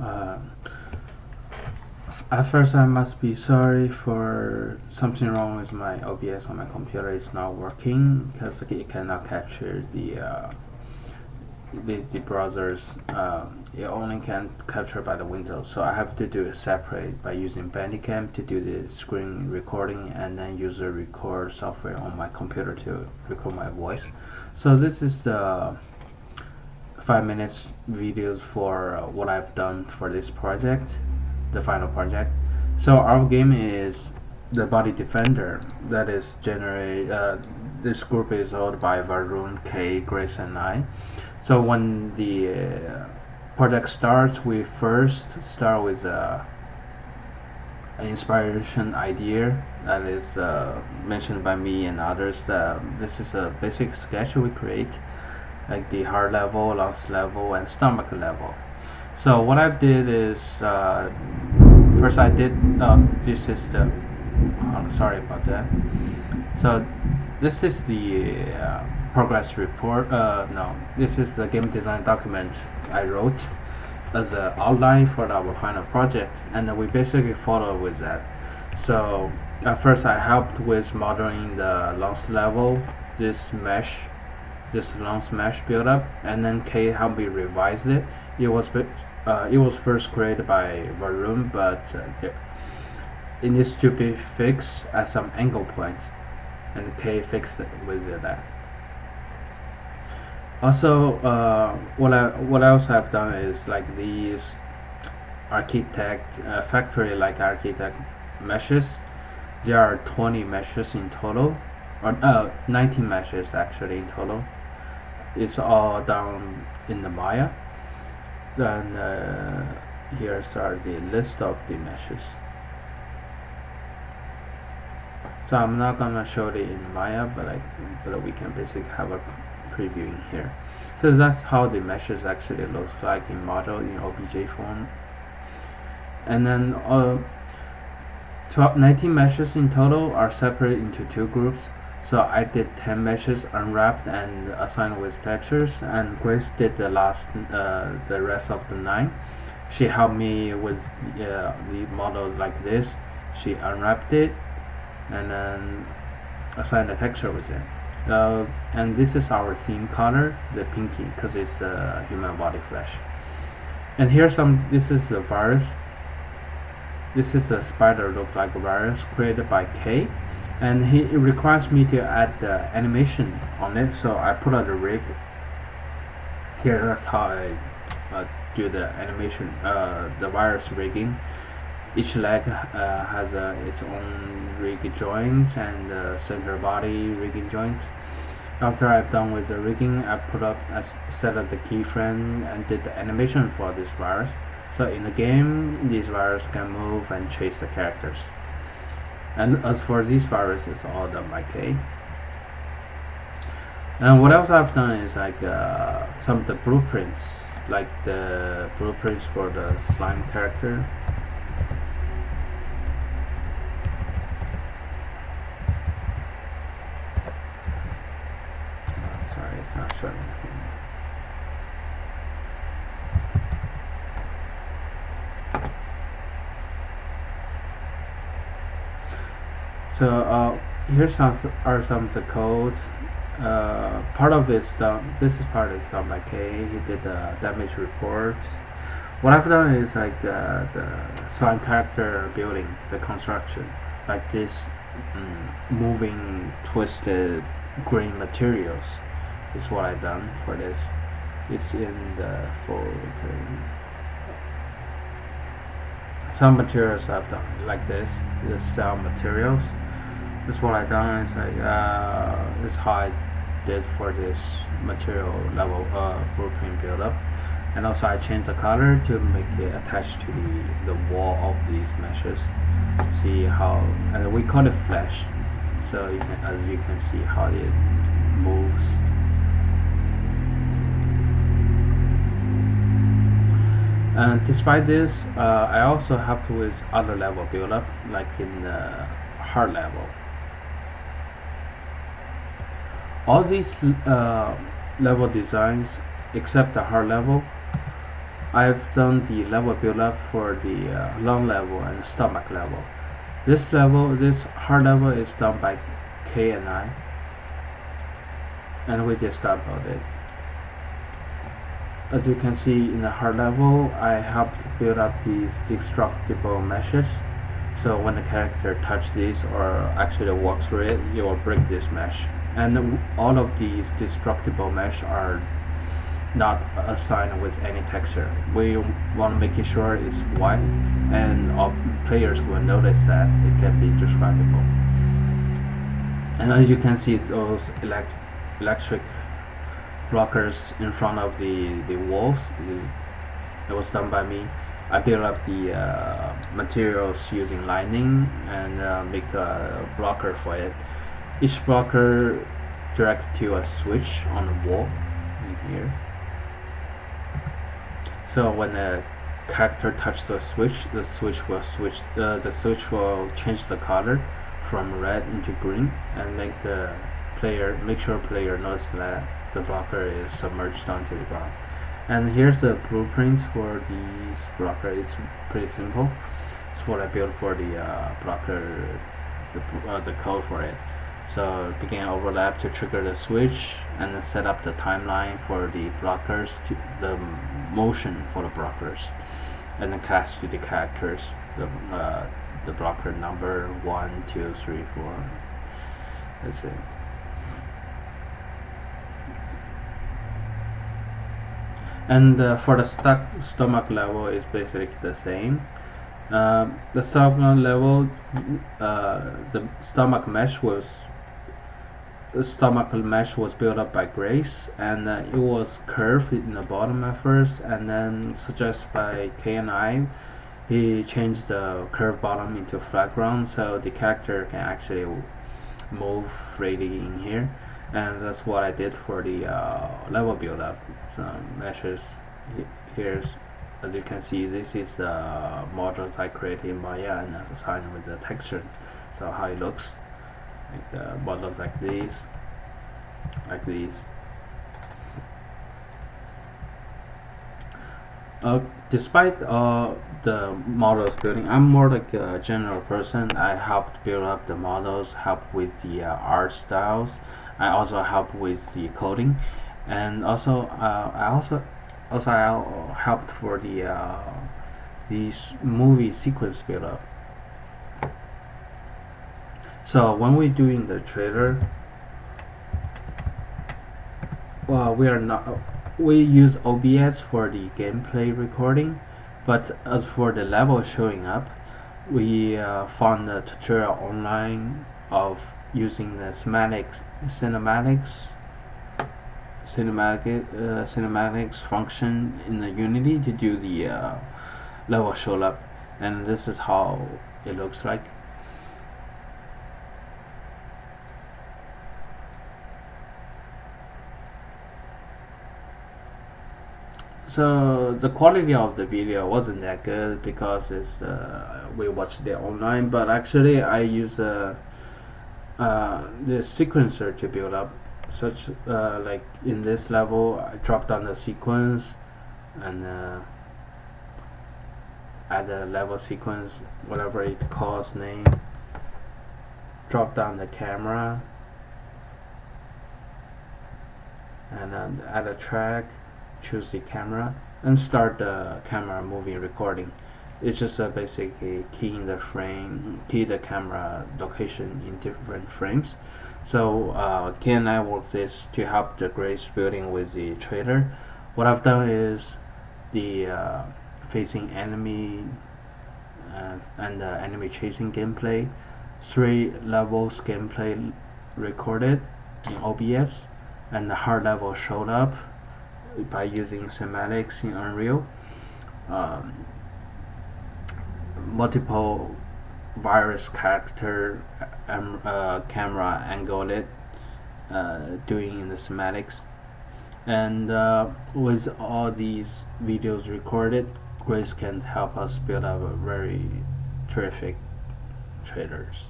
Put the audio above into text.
Uh, at first, I must be sorry for something wrong with my OBS on my computer. It's not working because it cannot capture the browsers. It only can capture by the Windows, so I have to do it separate by using Bandicam to do the screen recording, and then use the record software on my computer to record my voice. So this is the 5 minutes videos for what I've done for this project, the final project. So our game is the Body Defender. That is this group is held by Varun, Kay, Grace, and I. So when the project starts, we first start with an inspiration idea that is mentioned by me and others. This is a basic sketch we create, like the heart level, lungs level, and stomach level. So what I did is first I did this is the sorry about that. So this is the progress report. No, this is the game design document I wrote as an outline for our final project, and we basically follow with that. So at first I helped with modeling the lungs level, this lungs mesh build up, and then Kate helped me revise it. It was first created by Varun, but it needs to be fixed at some angle points, and Kate fixed it with that. Also, what else I've done is like these factory like architect meshes. There are 20 meshes in total, or 19 meshes actually in total. It's all done in the Maya. Then here's are the list of the meshes. So I'm not gonna show it in Maya, but we can basically have a previewing here. So that's how the meshes actually looks like in model in OBJ form. And then 19 meshes in total are separated into two groups. So I did 10 meshes unwrapped and assigned with textures, and Grace did the rest of the 9. She helped me with the model like this. She unwrapped it and then assigned the texture with it. And this is our theme color, the pinky, because it's the human body flesh. And here's this is the virus. This is a spider look like a virus created by Kay, and it requires me to add the animation on it, so I put out the rig here. That's how I do the animation, the virus rigging. Each leg has its own rig joints and center body rigging joints. After I've done with the rigging, I set up the keyframe and did the animation for this virus. So in the game, these viruses can move and chase the characters. And as for these viruses, it's all done by K. And what else I've done is like some of the blueprints, like the blueprints for the slime character. Sorry, it's not showing. So here's are some of the codes. Part of it's done. Part is done by Kay. He did the damage reports. What I've done is like the slime character building, the construction, like this moving, twisted green materials is what I've done for this. It's in the folder. Some materials I've done like this, the cell materials. This is what I've done. Is like this is how I did for this material level blueprint build-up, and also I changed the color to make it attached to the wall of these meshes. See how, and we call it flash. So as you can see how it moves. And despite this, I also helped with other level build-up, like in the heart level. All these level designs, except the heart level, I've done the level build up for the lung level and stomach level. This hard level is done by K and I, and we just about it. As you can see in the hard level, I helped build up these destructible meshes. So when the character touches these or actually walks through it, it will break this mesh. And all of these destructible mesh are not assigned with any texture. We want to make sure it's white, and all players will notice that it can be destructible. And as you can see, those electric blockers in front of the walls, it was done by me. I built up the materials using lightning and make a blocker for it. Each blocker directed to a switch on the wall in here. So when the character touches the switch will change the color from red into green and make sure player knows that the blocker is submerged onto the ground. And here's the blueprints for these blocker. It's pretty simple. It's what I built for the blocker, the code for it. So begin overlap to trigger the switch, and then set up the timeline for the blockers, the motion for the blockers, and then cast to the characters the blocker number 1, 2, 3, 4. That's it. And for the stomach level is basically the same. The stomach level, the stomach mesh was built up by Grace, and it was curved in the bottom at first, and then suggested by K and I, he changed the curved bottom into flat ground, so the character can actually move freely in here. And that's what I did for the level build up. Some meshes here's, as you can see, this is the modules I created in Maya and assigned with the texture. So how it looks like models like these. Despite the models building, I'm more like a general person. I helped build up the models, help with the art styles. I also help with the coding, and also I helped for the these movie sequence build up. So when we're doing the trailer, well, we use OBS for the gameplay recording, but as for the level showing up, we found a tutorial online of using the cinematics function in the Unity to do the level show up, and this is how it looks like. So the quality of the video wasn't that good because we watched it online, but actually I use the sequencer to build up such like in this level I drop down the sequence and add a level sequence, whatever it calls name, drop down the camera and add a track, choose the camera and start the camera moving recording. It's just basically keying the camera location in different frames. So K and I work this to help the Grace building with the trailer. What I've done is the facing enemy and the enemy chasing gameplay, 3 levels gameplay recorded in OBS, and the hard level showed up by using cinematics in Unreal. Multiple virus character camera angle it, doing in the cinematics, and with all these videos recorded, Grace can help us build up a very terrific trailers.